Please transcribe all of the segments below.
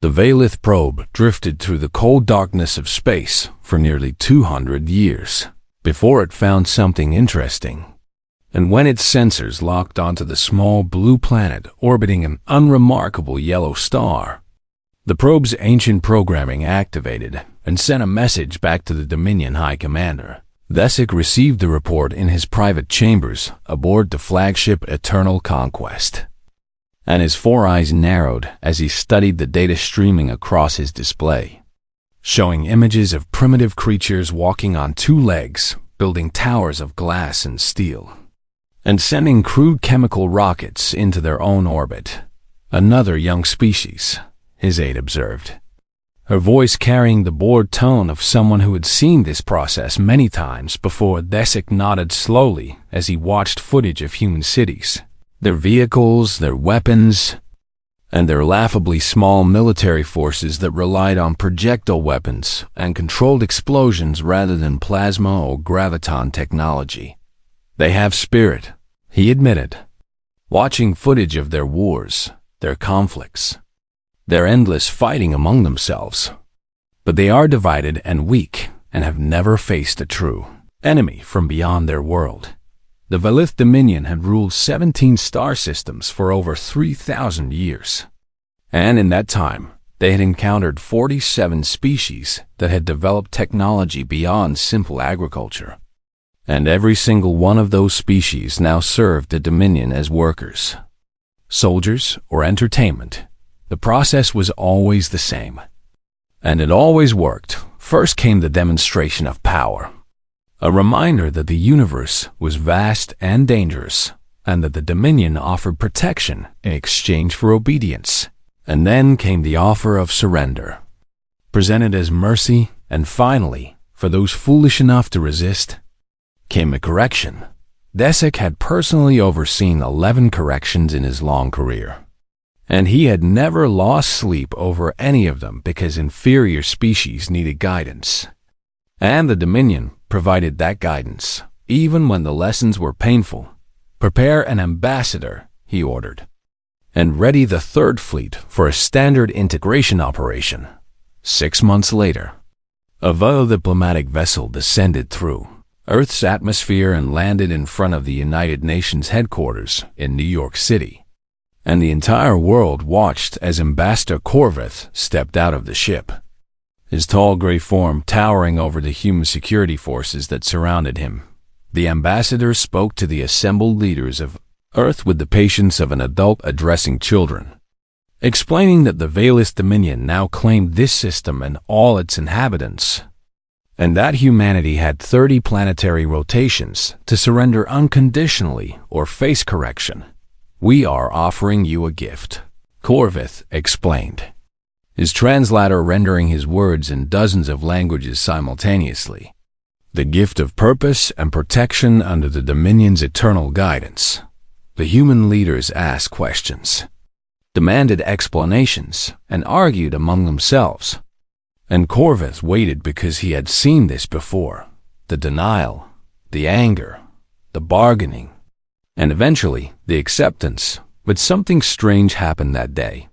The Valith probe drifted through the cold darkness of space for nearly 200 years before it found something interesting. And when its sensors locked onto the small blue planet orbiting an unremarkable yellow star, the probe's ancient programming activated and sent a message back to the Dominion High Commander. Thesic received the report in his private chambers aboard the flagship Eternal Conquest, and his four eyes narrowed as he studied the data streaming across his display, showing images of primitive creatures walking on two legs, building towers of glass and steel, and sending crude chemical rockets into their own orbit. Another young species, his aide observed, her voice carrying the bored tone of someone who had seen this process many times before. Thesic nodded slowly as he watched footage of human cities, their vehicles, their weapons, and their laughably small military forces that relied on projectile weapons and controlled explosions rather than plasma or graviton technology. They have spirit, he admitted, watching footage of their wars, their conflicts, their endless fighting among themselves. But they are divided and weak and have never faced a true enemy from beyond their world. The Valith Dominion had ruled 17 star systems for over 3,000 years. And in that time, they had encountered 47 species that had developed technology beyond simple agriculture. And every single one of those species now served the Dominion as workers, soldiers, or entertainment. The process was always the same. And it always worked. First came the demonstration of power, a reminder that the universe was vast and dangerous, and that the Dominion offered protection in exchange for obedience. And then came the offer of surrender, presented as mercy, and finally, for those foolish enough to resist, came a correction. Thesic had personally overseen 11 corrections in his long career, and he had never lost sleep over any of them because inferior species needed guidance. And the Dominion provided that guidance, even when the lessons were painful. Prepare an ambassador, he ordered, and ready the Third Fleet for a standard integration operation. 6 months later, a Velo diplomatic vessel descended through Earth's atmosphere and landed in front of the United Nations headquarters in New York City. And the entire world watched as Ambassador Corvith stepped out of the ship, his tall gray form towering over the human security forces that surrounded him. The ambassador spoke to the assembled leaders of Earth with the patience of an adult addressing children, explaining that the Valith Dominion now claimed this system and all its inhabitants, and that humanity had 30 planetary rotations to surrender unconditionally or face correction. We are offering you a gift, Corvith explained, his translator rendering his words in dozens of languages simultaneously. The gift of purpose and protection under the Dominion's eternal guidance. The human leaders asked questions, demanded explanations, and argued among themselves. And Corvith waited because he had seen this before. The denial, the anger, the bargaining, and eventually the acceptance. But something strange happened that day.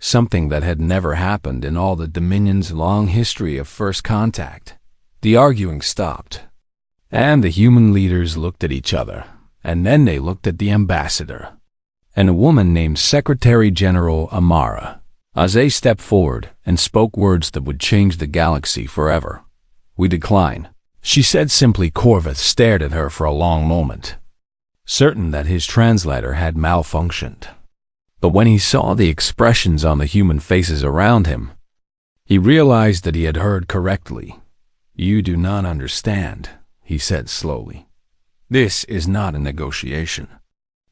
Something that had never happened in all the Dominion's long history of first contact. The arguing stopped, and the human leaders looked at each other, and then they looked at the ambassador, and a woman named Secretary General Amara. Azay stepped forward and spoke words that would change the galaxy forever. We decline, she said simply. Corvith stared at her for a long moment, certain that his translator had malfunctioned. But when he saw the expressions on the human faces around him, he realized that he had heard correctly. You do not understand, he said slowly. This is not a negotiation,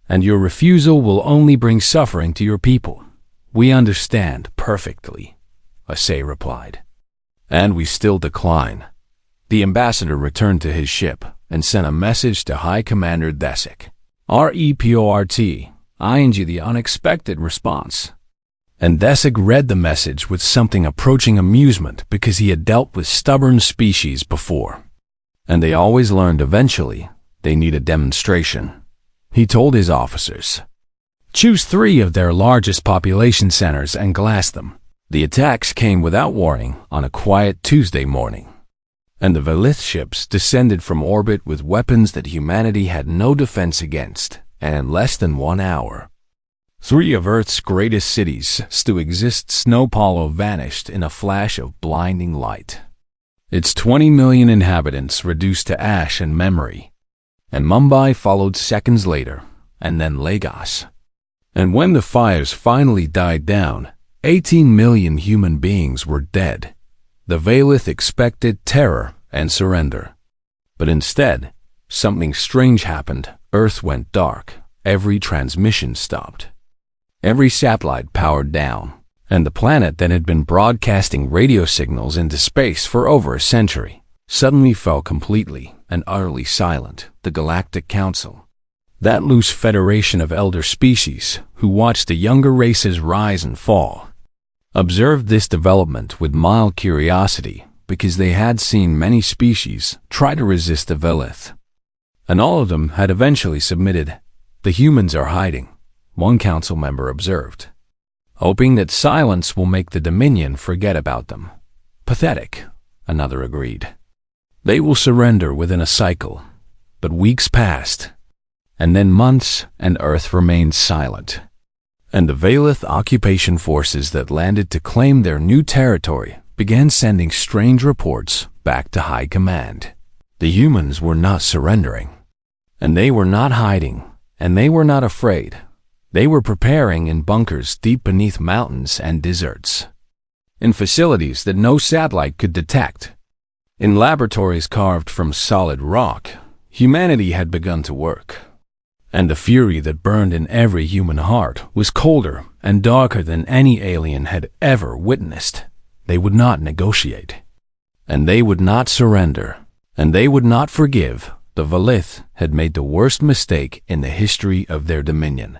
and your refusal will only bring suffering to your people. We understand perfectly, Asay replied. And we still decline. The ambassador returned to his ship and sent a message to High Commander Thesic. Report, ing the unexpected response. And Thesic read the message with something approaching amusement because he had dealt with stubborn species before. And they always learned eventually they need a demonstration. He told his officers, choose 3 of their largest population centers and glass them. The attacks came without warning on a quiet Tuesday morning, and the Velith ships descended from orbit with weapons that humanity had no defense against, and in less than 1 hour, 3 of Earth's greatest cities to exist, Snow Paulo vanished in a flash of blinding light. Its 20 million inhabitants reduced to ash and memory, and Mumbai followed seconds later, and then Lagos. And when the fires finally died down, 18 million human beings were dead. The Velith expected terror and surrender. But instead, something strange happened. Earth went dark. Every transmission stopped. Every satellite powered down. And the planet that had been broadcasting radio signals into space for over a century suddenly fell completely and utterly silent. The Galactic Council, that loose federation of elder species who watched the younger races rise and fall, observed this development with mild curiosity because they had seen many species try to resist the Velith. And all of them had eventually submitted. "The humans are hiding," one council member observed, "hoping that silence will make the Dominion forget about them." "Pathetic," another agreed. "They will surrender within a cycle." But weeks passed, and then months, and Earth remained silent. And the Velith occupation forces that landed to claim their new territory began sending strange reports back to High Command. The humans were not surrendering, and they were not hiding, and they were not afraid. They were preparing in bunkers deep beneath mountains and deserts, in facilities that no satellite could detect, in laboratories carved from solid rock. Humanity had begun to work. And the fury that burned in every human heart was colder and darker than any alien had ever witnessed. They would not negotiate, and they would not surrender, and they would not forgive. The Velith had made the worst mistake in the history of their dominion,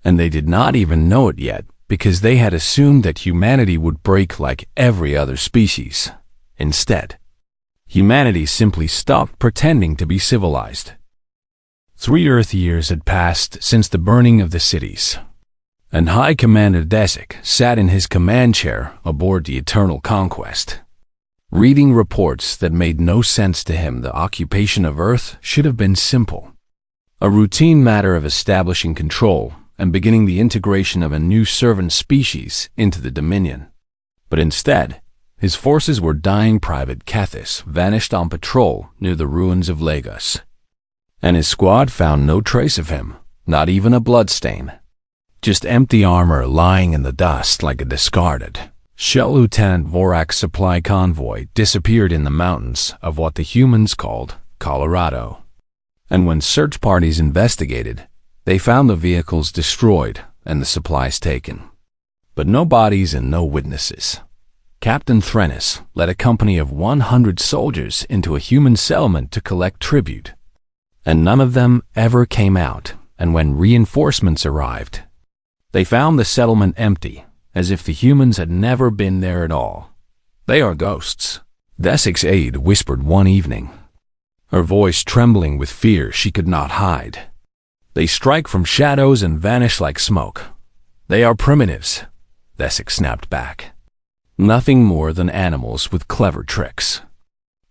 and they did not even know it yet because they had assumed that humanity would break like every other species. Instead, humanity simply stopped pretending to be civilized. 3 Earth years had passed since the burning of the cities, and High Commander Desik sat in his command chair aboard the Eternal Conquest, reading reports that made no sense to him. The occupation of Earth should have been simple, a routine matter of establishing control and beginning the integration of a new servant species into the Dominion. But instead, his forces were dying. Private Cathis vanished on patrol near the ruins of Lagos, and his squad found no trace of him, not even a bloodstain. Just empty armor lying in the dust like a discarded shell. Lieutenant Vorak's supply convoy disappeared in the mountains of what the humans called Colorado. And when search parties investigated, they found the vehicles destroyed and the supplies taken. But no bodies and no witnesses. Captain Threnis led a company of 100 soldiers into a human settlement to collect tribute, and none of them ever came out. And when reinforcements arrived, they found the settlement empty, as if the humans had never been there at all. "They are ghosts," Desik's aide whispered one evening, her voice trembling with fear she could not hide. "They strike from shadows and vanish like smoke. They are primitives," Desik snapped back. "Nothing more than animals with clever tricks."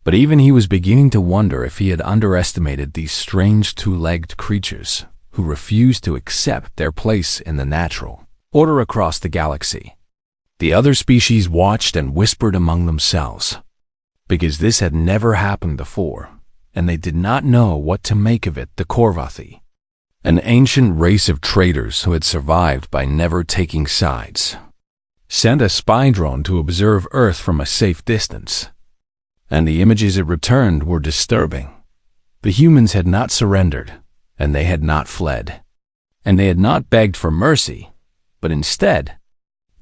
But even he was beginning to wonder if he had underestimated these strange two-legged creatures who refused to accept their place in the natural order across the galaxy. The other species watched and whispered among themselves, because this had never happened before, and they did not know what to make of it. The Korvathi, an ancient race of traders who had survived by never taking sides, sent a spy drone to observe Earth from a safe distance, and the images it returned were disturbing. The humans had not surrendered, and they had not fled, and they had not begged for mercy, but instead,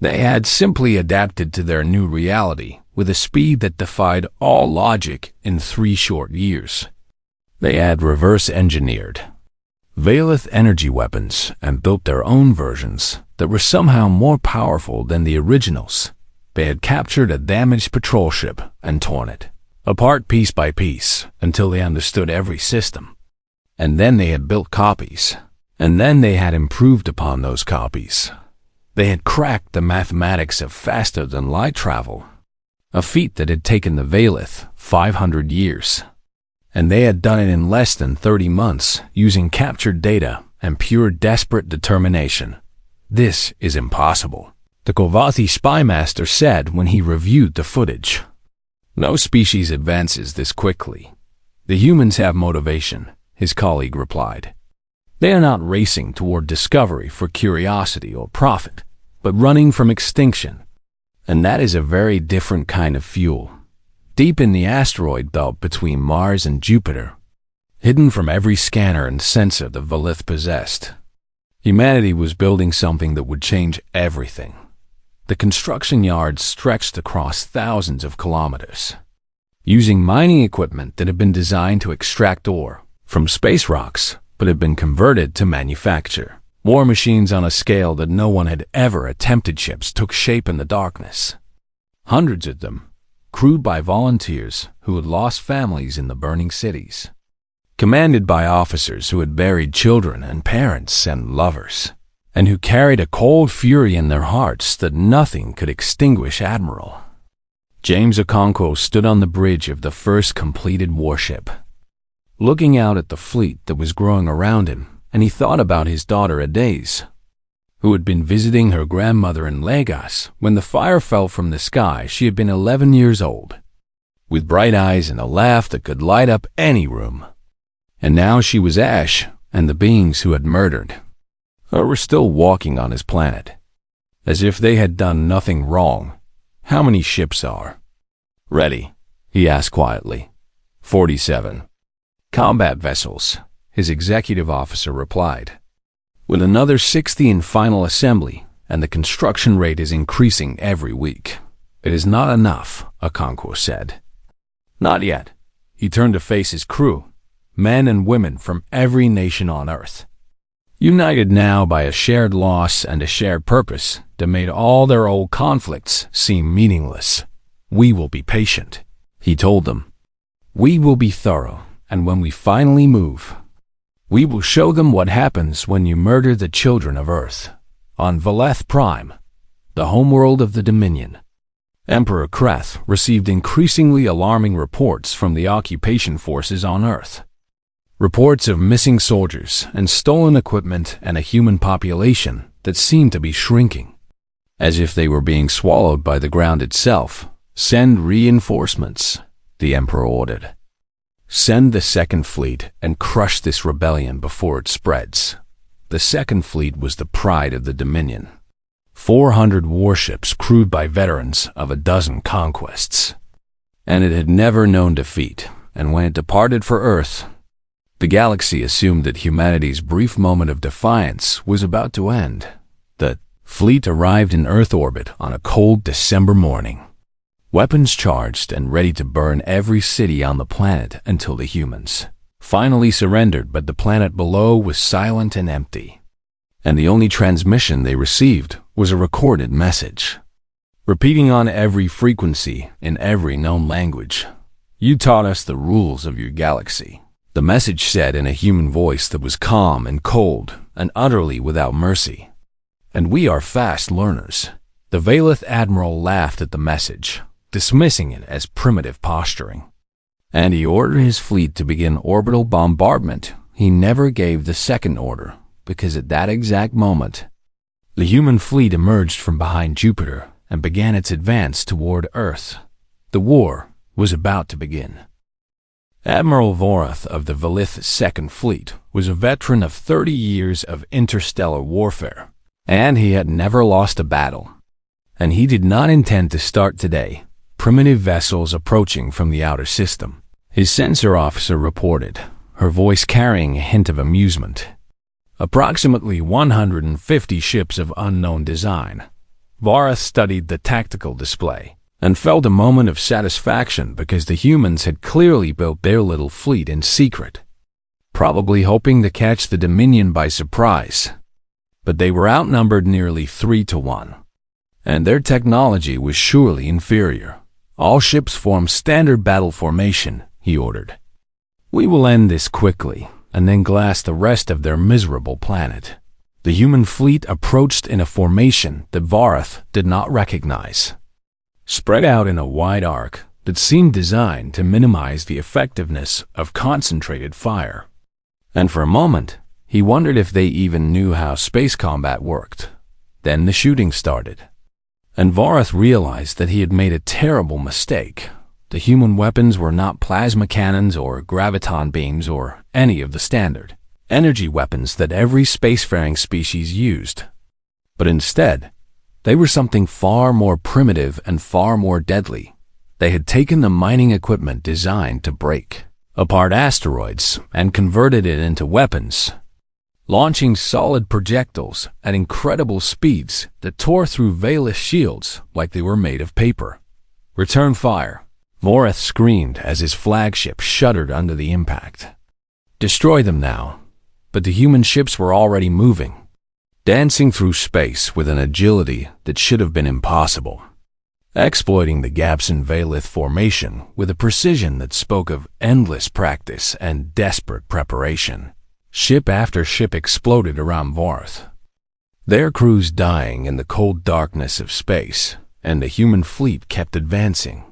they had simply adapted to their new reality with a speed that defied all logic. In 3 short years, they had reverse-engineered Velith energy weapons and built their own versions that were somehow more powerful than the originals. They had captured a damaged patrol ship and torn it apart piece by piece until they understood every system. And then they had built copies, and then they had improved upon those copies. They had cracked the mathematics of faster-than-light travel, a feat that had taken the Valith 500 years. And they had done it in less than 30 months, using captured data and pure desperate determination. "This is impossible," the Kovathi spymaster said when he reviewed the footage. "No species advances this quickly. The humans have motivation," his colleague replied. "They are not racing toward discovery for curiosity or profit, but running from extinction. And that is a very different kind of fuel. Deep in the asteroid belt between Mars and Jupiter, hidden from every scanner and sensor the Valith possessed, humanity was building something that would change everything. The construction yards stretched across thousands of kilometers, using mining equipment that had been designed to extract ore from space rocks, but had been converted to manufacture war machines on a scale that no one had ever attempted. Ships took shape in the darkness, hundreds of them, crewed by volunteers who had lost families in the burning cities, commanded by officers who had buried children and parents and lovers, and who carried a cold fury in their hearts that nothing could extinguish. Admiral James Okonkwo stood on the bridge of the first completed warship, looking out at the fleet that was growing around him, and he thought about his daughter Adaze, who had been visiting her grandmother in Lagos. When the fire fell from the sky, she had been 11 years old, with bright eyes and a laugh that could light up any room. And now she was ash, and the beings who had murdered her were still walking on his planet, as if they had done nothing wrong. "How many ships are ready?" he asked quietly. 47 combat vessels, his executive officer replied, "with another 60 in final assembly, and the construction rate is increasing every week." "It is not enough," Okonkwo said. "Not yet." He turned to face his crew, men and women from every nation on Earth, united now by a shared loss and a shared purpose that made all their old conflicts seem meaningless. "We will be patient," he told them. "We will be thorough, and when we finally move, we will show them what happens when you murder the children of Earth." On Valeth Prime, the homeworld of the Dominion, Emperor Kreth received increasingly alarming reports from the occupation forces on Earth. Reports of missing soldiers and stolen equipment and a human population that seemed to be shrinking, as if they were being swallowed by the ground itself. "Send reinforcements," the Emperor ordered. "Send the Second Fleet and crush this rebellion before it spreads." The Second Fleet was the pride of the Dominion. 400 warships crewed by veterans of a dozen conquests. And it had never known defeat, and when it departed for Earth, the galaxy assumed that humanity's brief moment of defiance was about to end. The fleet arrived in Earth orbit on a cold December morning, weapons charged and ready to burn every city on the planet until the humans finally surrendered. But the planet below was silent and empty, and the only transmission they received was a recorded message, repeating on every frequency in every known language, "You taught us the rules of your galaxy." The message said in a human voice that was calm and cold and utterly without mercy, "And we are fast learners." The Valith admiral laughed at the message, dismissing it as primitive posturing, and he ordered his fleet to begin orbital bombardment. He never gave the second order, because at that exact moment, the human fleet emerged from behind Jupiter and began its advance toward Earth. The war was about to begin. Admiral Vorath of the Valith Second Fleet was a veteran of 30 years of interstellar warfare, and he had never lost a battle. And he did not intend to start today. Primitive vessels approaching from the outer system, his sensor officer reported, her voice carrying a hint of amusement. Approximately 150 ships of unknown design. Vorath studied the tactical display and felt a moment of satisfaction because the humans had clearly built their little fleet in secret, probably hoping to catch the Dominion by surprise. But they were outnumbered nearly 3-1, and their technology was surely inferior. "All ships form standard battle formation," he ordered. "We will end this quickly, and then glass the rest of their miserable planet." The human fleet approached in a formation that Varath did not recognize, spread out in a wide arc that seemed designed to minimize the effectiveness of concentrated fire. And for a moment, he wondered if they even knew how space combat worked. Then the shooting started, and Varath realized that he had made a terrible mistake. The human weapons were not plasma cannons or graviton beams or any of the standard energy weapons that every spacefaring species used. But instead, they were something far more primitive and far more deadly. They had taken the mining equipment designed to break apart asteroids and converted it into weapons, launching solid projectiles at incredible speeds that tore through veilless shields like they were made of paper. "Return fire," Varath screamed as his flagship shuddered under the impact. "Destroy them now." But the human ships were already moving, dancing through space with an agility that should have been impossible, exploiting the gaps in Veilith formation with a precision that spoke of endless practice and desperate preparation. Ship after ship exploded around Varath, their crews dying in the cold darkness of space, and the human fleet kept advancing,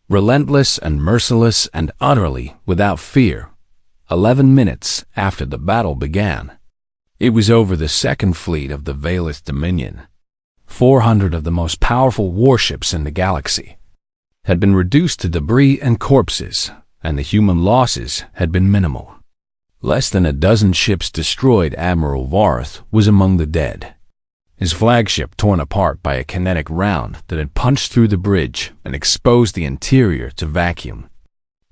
relentless and merciless and utterly without fear. 11 minutes after the battle began, it was over. The second fleet of the Veilith Dominion, 400 of the most powerful warships in the galaxy, had been reduced to debris and corpses, and the human losses had been minimal. Less than a dozen ships destroyed. Admiral Varath was among the dead, his flagship torn apart by a kinetic round that had punched through the bridge and exposed the interior to vacuum.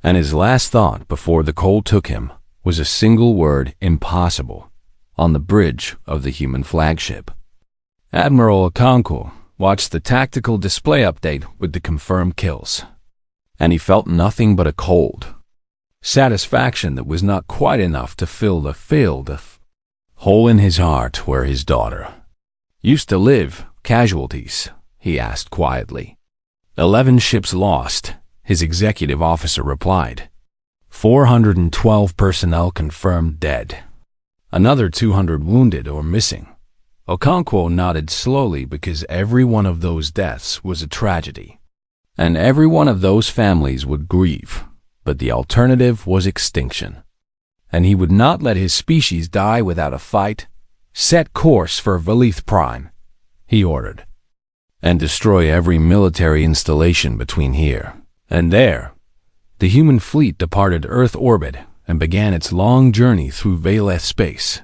And his last thought before the cold took him was a single word: impossible, on the bridge of the human flagship. Admiral Okonkwo watched the tactical display update with the confirmed kills, and he felt nothing but a cold satisfaction that was not quite enough to fill the filled hole in his heart where his daughter used to live. "Casualties?" he asked quietly. 11 ships lost," his executive officer replied. 412 personnel confirmed dead. Another 200 wounded or missing. Okonkwo nodded slowly because every one of those deaths was a tragedy, and every one of those families would grieve. But the alternative was extinction, and he would not let his species die without a fight. "Set course for Velith Prime," he ordered, "and destroy every military installation between here and there." The human fleet departed Earth orbit and began its long journey through Veilith space.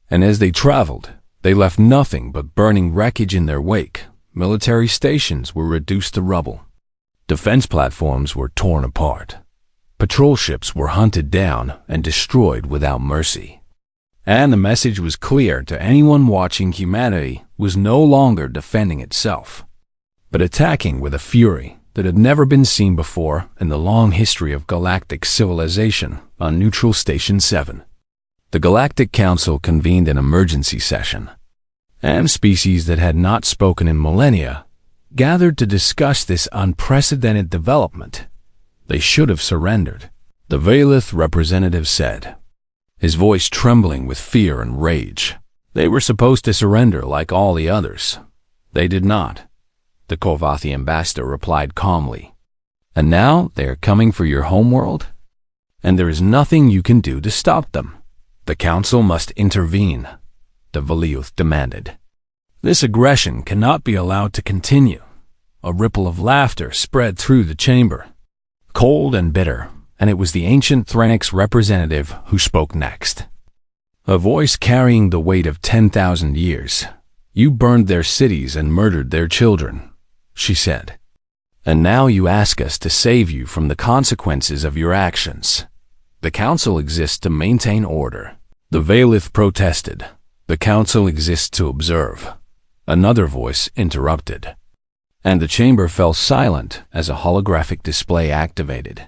And as they traveled, they left nothing but burning wreckage in their wake. Military stations were reduced to rubble. Defense platforms were torn apart. Patrol ships were hunted down and destroyed without mercy. And the message was clear to anyone watching: humanity was no longer defending itself, but attacking with a fury that had never been seen before in the long history of galactic civilization. On Neutral Station 7, the Galactic Council convened an emergency session, and species that had not spoken in millennia gathered to discuss this unprecedented development. They should have surrendered, the Veilith representative said, his voice trembling with fear and rage. They were supposed to surrender like all the others. They did not, the Korvathi ambassador replied calmly. And now they are coming for your homeworld? And there is nothing you can do to stop them. The council must intervene, the Valiuth demanded. This aggression cannot be allowed to continue. A ripple of laughter spread through the chamber, cold and bitter, and it was the ancient Threnix representative who spoke next. A voice carrying the weight of 10,000 years. "You burned their cities and murdered their children," she said. "And now you ask us to save you from the consequences of your actions. The council exists to maintain order." The Veilith protested. "The council exists to observe," another voice interrupted. And the chamber fell silent as a holographic display activated,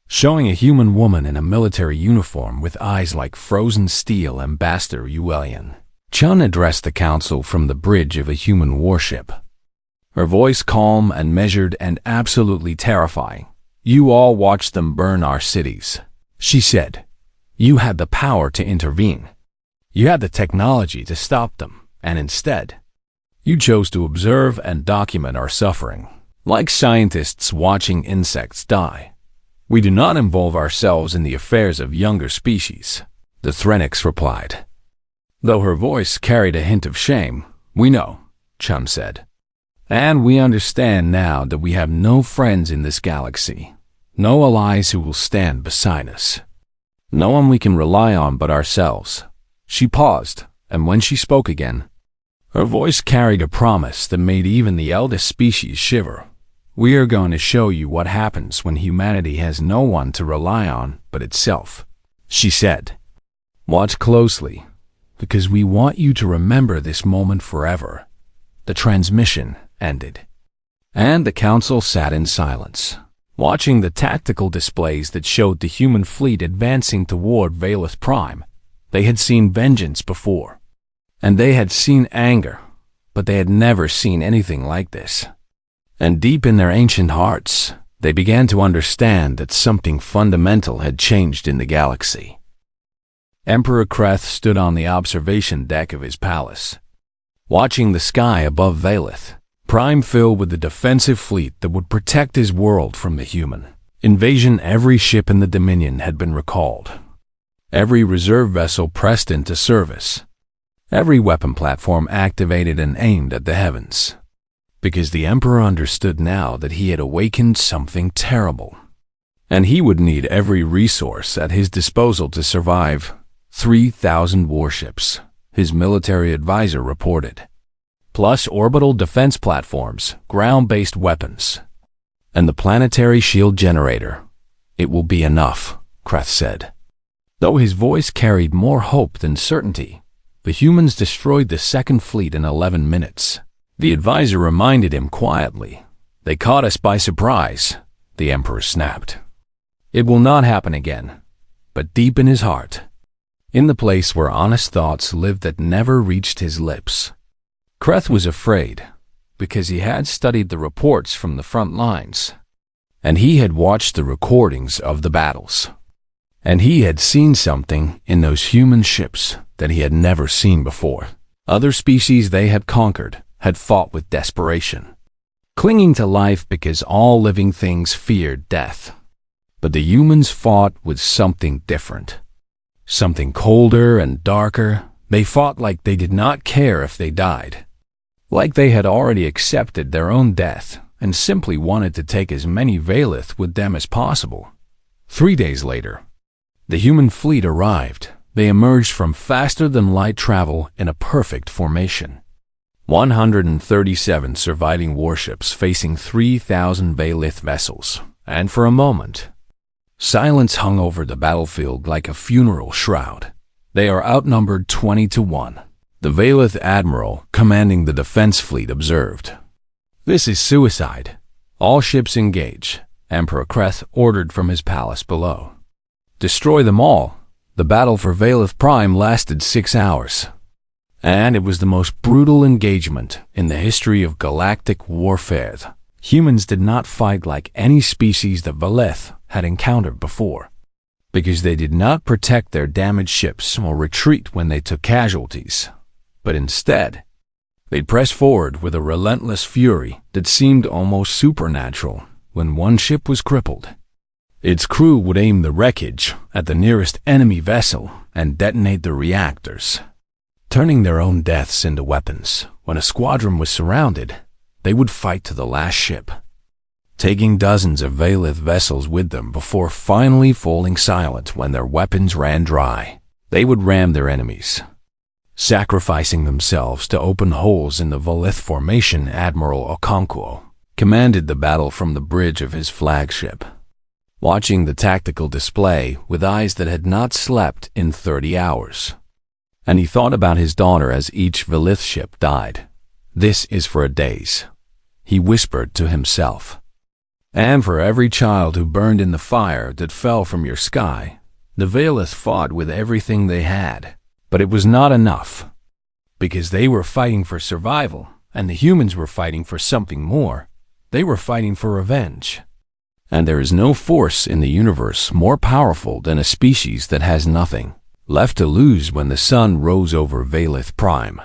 showing a human woman in a military uniform with eyes like frozen steel. Ambassador Uelian Chun addressed the council from the bridge of a human warship, her voice calm and measured and absolutely terrifying. "You all watched them burn our cities," she said. "You had the power to intervene. You had the technology to stop them, and instead, you chose to observe and document our suffering. Like scientists watching insects die, we do not involve ourselves in the affairs of younger species, the Threnix replied. Though her voice carried a hint of shame, we know, Chum said. And we understand now that we have no friends in this galaxy, no allies who will stand beside us. No one we can rely on but ourselves. She paused, and when she spoke again, her voice carried a promise that made even the eldest species shiver. We are going to show you what happens when humanity has no one to rely on but itself, she said. Watch closely, because we want you to remember this moment forever. The transmission ended, and the council sat in silence, watching the tactical displays that showed the human fleet advancing toward Valeth Prime. They had seen vengeance before, and they had seen anger, but they had never seen anything like this. And deep in their ancient hearts, they began to understand that something fundamental had changed in the galaxy. Emperor Kreth stood on the observation deck of his palace, watching the sky above Valeth Prime fill with the defensive fleet that would protect his world from the human invasion. Every ship in the Dominion had been recalled. Every reserve vessel pressed into service. Every weapon platform activated and aimed at the heavens. Because the Emperor understood now that he had awakened something terrible, and he would need every resource at his disposal to survive. 3,000 warships, his military advisor reported, plus orbital defense platforms, ground-based weapons, and the planetary shield generator. It will be enough, Kreth said. Though his voice carried more hope than certainty, the humans destroyed the second fleet in 11 minutes. The advisor reminded him quietly. They caught us by surprise, the Emperor snapped. It will not happen again. But deep in his heart, in the place where honest thoughts lived that never reached his lips, Kreth was afraid, because he had studied the reports from the front lines, and he had watched the recordings of the battles. And he had seen something in those human ships that he had never seen before. Other species they had conquered had fought with desperation, clinging to life because all living things feared death. But the humans fought with something different, something colder and darker. They fought like they did not care if they died, like they had already accepted their own death and simply wanted to take as many Valeth with them as possible. 3 days later, the human fleet arrived. They emerged from faster-than-light travel in a perfect formation. 137 surviving warships facing 3,000 Valeth vessels, and for a moment, silence hung over the battlefield like a funeral shroud. They are outnumbered 20-1. The Valeth admiral commanding the defense fleet observed. This is suicide. All ships engage, Emperor Kreth ordered from his palace below. Destroy them all. The battle for Valeth Prime lasted 6 hours, and it was the most brutal engagement in the history of galactic warfare. Humans did not fight like any species that Valeth had encountered before, because they did not protect their damaged ships or retreat when they took casualties, but instead, they pressed forward with a relentless fury that seemed almost supernatural. When one ship was crippled, its crew would aim the wreckage at the nearest enemy vessel and detonate the reactors, turning their own deaths into weapons. When a squadron was surrounded, they would fight to the last ship, taking dozens of Valeth vessels with them before finally falling silent when their weapons ran dry. They would ram their enemies, sacrificing themselves to open holes in the Valeth formation. Admiral Okonkwo commanded the battle from the bridge of his flagship, watching the tactical display with eyes that had not slept in 30 hours. And he thought about his daughter as each Valeth ship died. This is for a days, he whispered to himself. And for every child who burned in the fire that fell from your sky. The Valeth fought with everything they had, but it was not enough, because they were fighting for survival, and the humans were fighting for something more. They were fighting for revenge. And there is no force in the universe more powerful than a species that has nothing. left to lose when the sun rose over Valith Prime.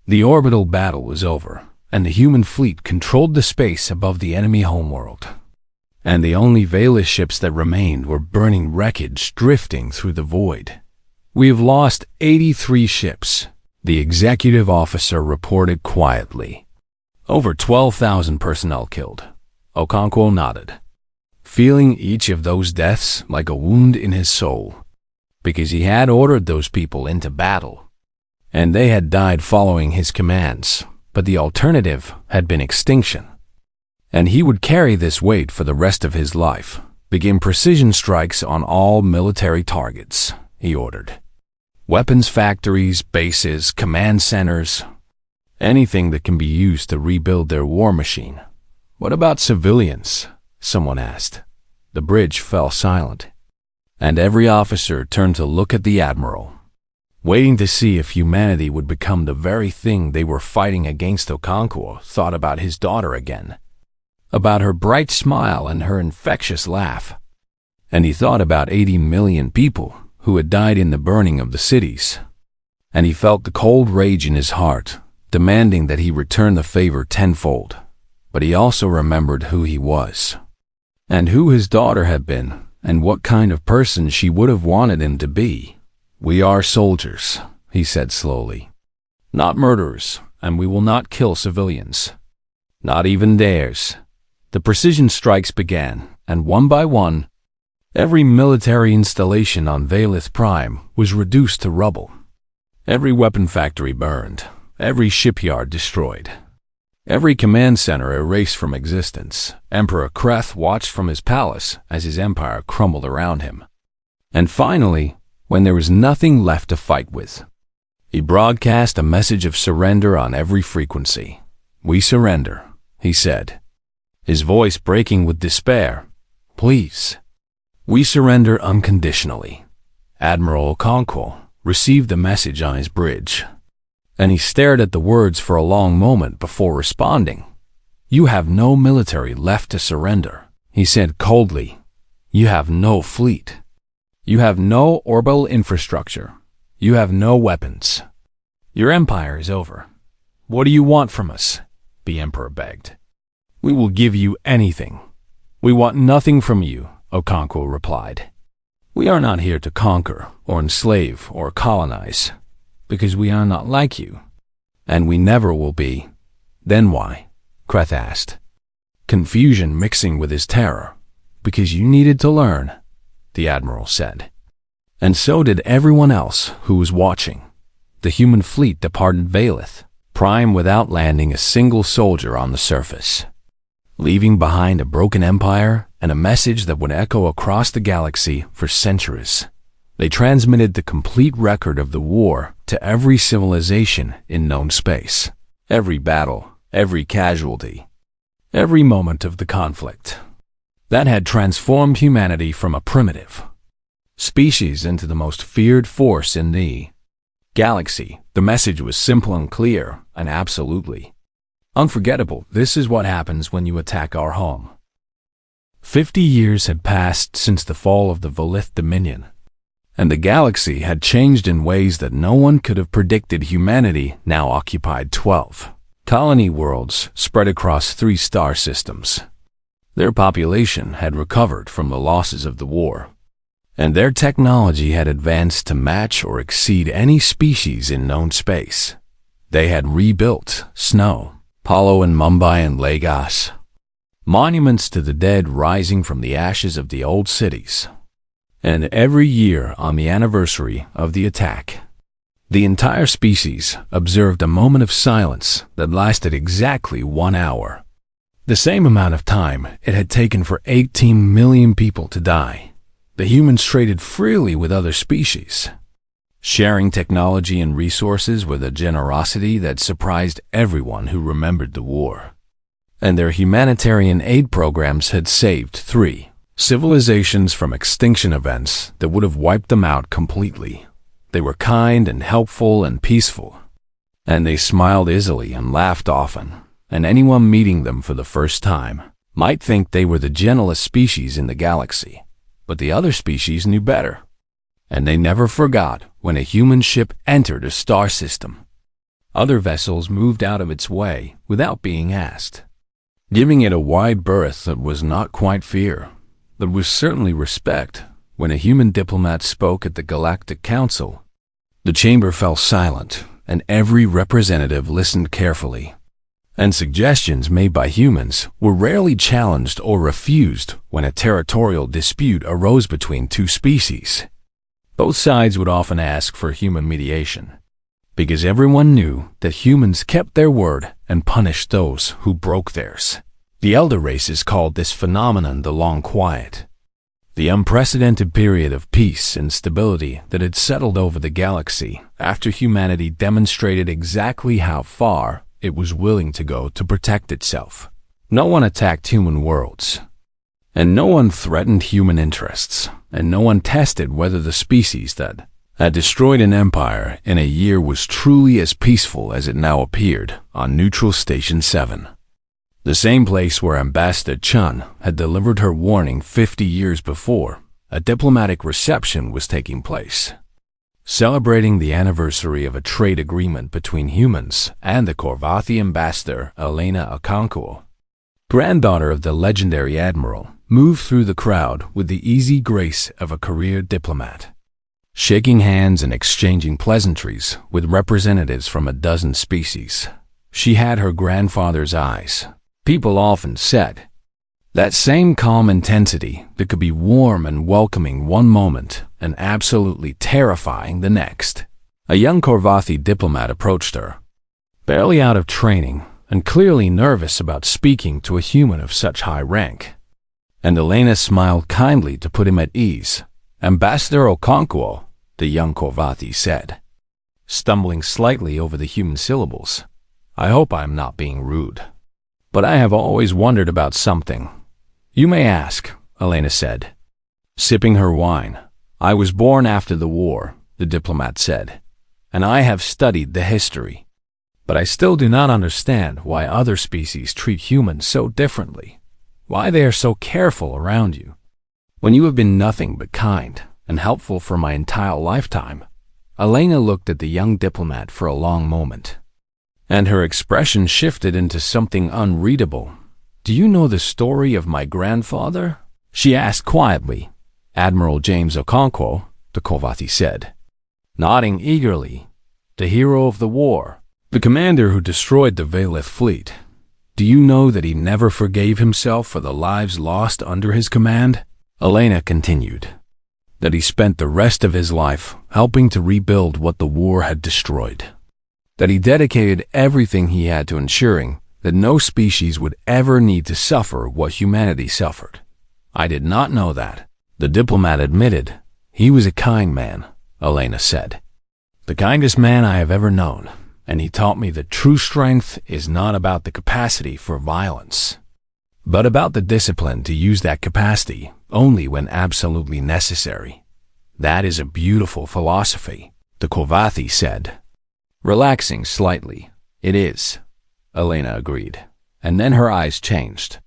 The orbital battle was over, and the human fleet controlled the space above the enemy homeworld. And the only Valith ships that remained were burning wreckage drifting through the void. "We have lost 83 ships," the executive officer reported quietly. "Over 12,000 personnel killed." Okonkwo nodded, feeling each of those deaths like a wound in his soul, because he had ordered those people into battle, and they had died following his commands, but the alternative had been extinction. And he would carry this weight for the rest of his life. "Begin precision strikes on all military targets," he ordered. "Weapons factories, bases, command centers, anything that can be used to rebuild their war machine." "What about civilians?" someone asked. The bridge fell silent, and every officer turned to look at the admiral, waiting to see if humanity would become the very thing they were fighting against. Okonkwo thought about his daughter again, about her bright smile and her infectious laugh. And he thought about 80 million people who had died in the burning of the cities. And he felt the cold rage in his heart, demanding that he return the favor tenfold. But he also remembered who he was, and who his daughter had been, and what kind of person she would have wanted him to be. "We are soldiers," he said slowly, "not murderers, and we will not kill civilians. Not even theirs." The precision strikes began, and one by one, every military installation on Valith Prime was reduced to rubble. Every weapon factory burned, every shipyard destroyed, every command center erased from existence. Emperor Kreth watched from his palace as his empire crumbled around him. And finally, when there was nothing left to fight with, he broadcast a message of surrender on every frequency. "We surrender," he said, his voice breaking with despair. "Please, we surrender unconditionally." Admiral Okonkwo received the message on his bridge, and he stared at the words for a long moment before responding. "You have no military left to surrender," he said coldly. "You have no fleet. You have no orbital infrastructure. You have no weapons. Your empire is over. What do you want from us?" the emperor begged. "We will give you anything." "We want nothing from you," Okonkwo replied. "We are not here to conquer or enslave or colonize, because we are not like you, and we never will be." "Then why?" Kreth asked, confusion mixing with his terror. "Because you needed to learn," the admiral said. And so did everyone else who was watching. The human fleet departed Valith Prime without landing a single soldier on the surface, leaving behind a broken empire and a message that would echo across the galaxy for centuries. They transmitted the complete record of the war to every civilization in known space. Every battle, every casualty, every moment of the conflict. That had transformed humanity from a primitive species into the most feared force in the galaxy. The message was simple and clear, and absolutely unforgettable. "This is what happens when you attack our home." 50 years had passed since the fall of the Valith Dominion, and the galaxy had changed in ways that no one could have predicted. Humanity now occupied 12 colony worlds spread across 3 star systems. Their population had recovered from the losses of the war, and their technology had advanced to match or exceed any species in known space. They had rebuilt Snow, Palo and Mumbai and Lagos, monuments to the dead rising from the ashes of the old cities. And every year on the anniversary of the attack, the entire species observed a moment of silence that lasted exactly 1 hour. The same amount of time it had taken for 18 million people to die. The humans traded freely with other species, sharing technology and resources with a generosity that surprised everyone who remembered the war. And their humanitarian aid programs had saved 3 civilizations from extinction events that would have wiped them out completely. They were kind and helpful and peaceful, and they smiled easily and laughed often, and anyone meeting them for the first time might think they were the gentlest species in the galaxy. But the other species knew better. and they never forgot when a human ship entered a star system. Other vessels moved out of its way without being asked, giving it a wide berth that was not quite fear, but was certainly respect. When a human diplomat spoke at the Galactic Council, the chamber fell silent, and every representative listened carefully. And suggestions made by humans were rarely challenged or refused when a territorial dispute arose between two species. Both sides would often ask for human mediation, because everyone knew that humans kept their word and punished those who broke theirs. The elder races called this phenomenon the Long Quiet, the unprecedented period of peace and stability that had settled over the galaxy after humanity demonstrated exactly how far it was willing to go to protect itself. No one attacked human worlds, and no one threatened human interests, and no one tested whether the species that had destroyed an empire in a year was truly as peaceful as it now appeared on Neutral Station 7. The same place where Ambassador Chun had delivered her warning 50 years before. A diplomatic reception was taking place, celebrating the anniversary of a trade agreement between humans and the Corvathi ambassador Elena Okonkwo. Granddaughter of the legendary admiral, moved through the crowd with the easy grace of a career diplomat, shaking hands and exchanging pleasantries with representatives from a dozen species. She had her grandfather's eyes. People often said, that same calm intensity that could be warm and welcoming one moment and absolutely terrifying the next. A young Corvathi diplomat approached her, barely out of training and clearly nervous about speaking to a human of such high rank. And Elena smiled kindly to put him at ease. Ambassador Okonkwo, the young Corvathi said, stumbling slightly over the human syllables. I hope I am not being rude, but I have always wondered about something. You may ask, Elena said, sipping her wine. I was born after the war, the diplomat said, and I have studied the history. But I still do not understand why other species treat humans so differently, why they are so careful around you, when you have been nothing but kind and helpful for my entire lifetime. Elena looked at the young diplomat for a long moment, and her expression shifted into something unreadable. Do you know the story of my grandfather? She asked quietly. Admiral James Okonkwo, the Corvathi said, nodding eagerly. The hero of the war, the commander who destroyed the Valeth fleet. Do you know that he never forgave himself for the lives lost under his command? Elena continued, that he spent the rest of his life helping to rebuild what the war had destroyed, that he dedicated everything he had to ensuring that no species would ever need to suffer what humanity suffered. I did not know that. The diplomat admitted. He was a kind man, Elena said. The kindest man I have ever known, and he taught me that true strength is not about the capacity for violence, but about the discipline to use that capacity only when absolutely necessary. That is a beautiful philosophy, the Corvathi said, relaxing slightly. It is, Elena agreed, and then her eyes changed,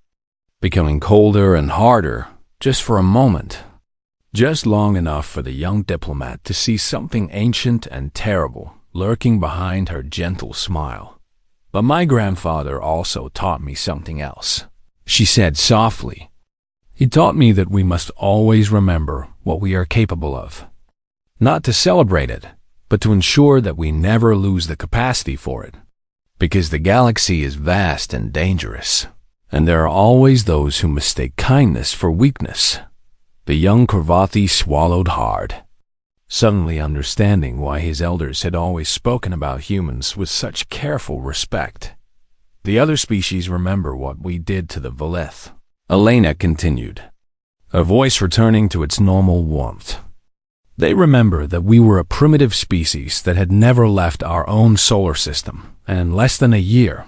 becoming colder and harder just for a moment, just long enough for the young diplomat to see something ancient and terrible lurking behind her gentle smile. But my grandfather also taught me something else, she said softly. He taught me that we must always remember what we are capable of, not to celebrate it, but to ensure that we never lose the capacity for it. Because the galaxy is vast and dangerous, and there are always those who mistake kindness for weakness. The young Corvathi swallowed hard, suddenly understanding why his elders had always spoken about humans with such careful respect. The other species remember what we did to the Valeth, Elena continued, her voice returning to its normal warmth. They remember that we were a primitive species that had never left our own solar system, and in less than a year,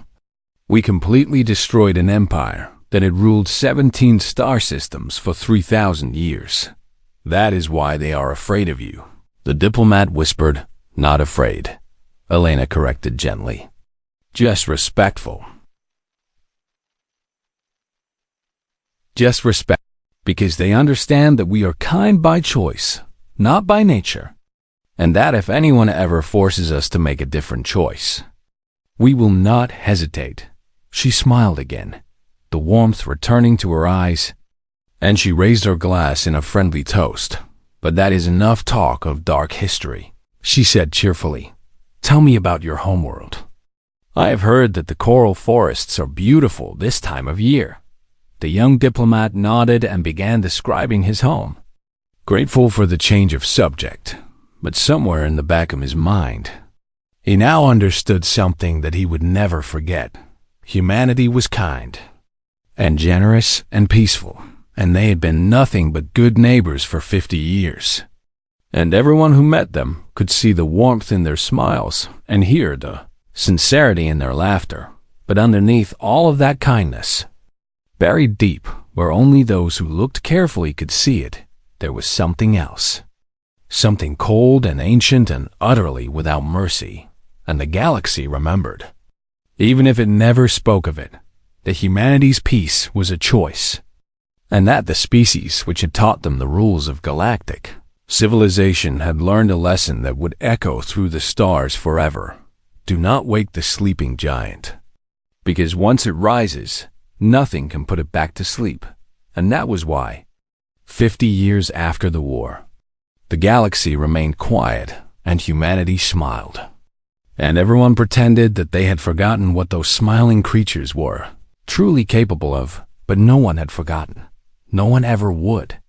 we completely destroyed an empire that had ruled 17 star systems for 3,000 years. That is why they are afraid of you. The diplomat whispered, not afraid, Elena corrected gently. Just respectful. Just respect, because they understand that we are kind by choice, not by nature, and that if anyone ever forces us to make a different choice, we will not hesitate." She smiled again, the warmth returning to her eyes, and she raised her glass in a friendly toast. "But that is enough talk of dark history," she said cheerfully. "Tell me about your homeworld. I have heard that the coral forests are beautiful this time of year." The young diplomat nodded and began describing his home, grateful for the change of subject, but somewhere in the back of his mind, he now understood something that he would never forget. Humanity was kind and generous and peaceful, and they had been nothing but good neighbors for 50 years. And everyone who met them could see the warmth in their smiles and hear the sincerity in their laughter. But underneath all of that kindness, buried deep where only those who looked carefully could see it, there was something else. Something cold and ancient and utterly without mercy. And the galaxy remembered. Even if it never spoke of it, that humanity's peace was a choice, and that the species which had taught them the rules of galactic civilization had learned a lesson that would echo through the stars forever. Do not wake the sleeping giant, because once it rises, nothing can put it back to sleep. And that was why, 50 years after the war, the galaxy remained quiet and humanity smiled. And everyone pretended that they had forgotten what those smiling creatures were truly capable of, but no one had forgotten. No one ever would.